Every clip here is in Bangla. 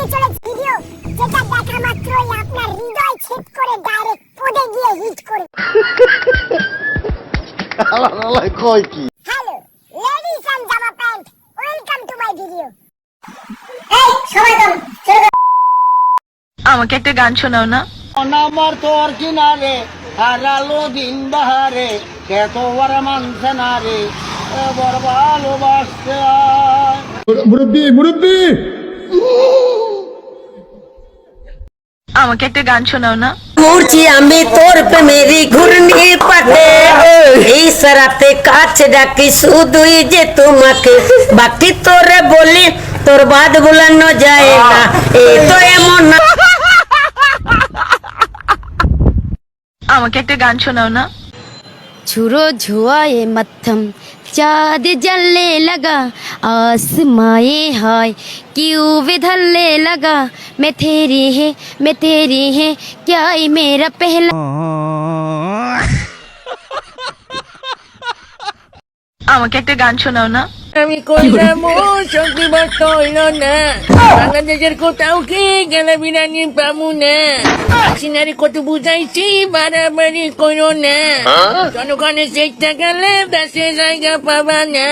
আসতে চলেছে ভিডিও, যেটা দেখা মাত্রই আপনার হৃদয় ছেদ করে ডাইরেক্ট পদে গিয়ে হিট করে। আল্লাহ কয় কি? হ্যালো লেডিস এন্ড জামা pant, welcome to my video. এই সবাই কম চলো। আমাকে একটা গান শোনাও না। আমার তোর কিনারে হারালো দিন বাহারে কত বড় মানছে না রে বড় ভালোবাসতে মুরব্বি মুরব্বি আমাকে একটা গান শোনাও না। ঘুরছি আমি তোর প্রেমেরই ঘূর্ণি পাটে, এই সারাতে কাছে ডাকি শুধুই যে তোমাকে, বাকি তোরে বলি তোর বাদ ভুলানো যায় না, এই তো এমন না। আমাকে একটা গান শোনাও না। छुरो छुआए मत्थम चाँद जलने लगा, आसमाए हाय क्यों विधलने लगा, मैं तेरी है क्या ये मेरा पहला। আমাকে একটা গান শোনাও না। আমি কইলাম ও শক্তি বস্ত হইল না, বাংলাদেশের কোথাও কি গেলে বিরানি পামু না, সিনারি কত বুঝাইছি বাড়াবাড়ি করো না, জনগণের চেষ্টা গেলে দেশে জায়গা পাবা না।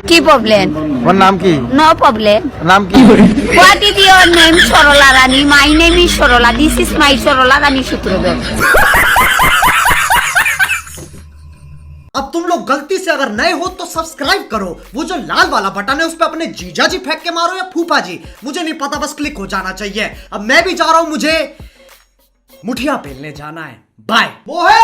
কি প্রবলেম? ওর নাম কি? No problem. নাম কি? What is your name? Sarala Rani. My name is Sarala, this is my Sarala Rani Sutradhar. अब तुम लोग गलती से अगर नए हो तो सब्सक्राइब करो, वो जो लाल वाला बटन है उस पे अपने जीजा जी फेंक के मारो या फूफा जी, मुझे नहीं पता, बस क्लिक हो जाना चाहिए। अब मैं भी जा रहा हूं, मुझे मुठिया पेलने जाना है। बाय। वो है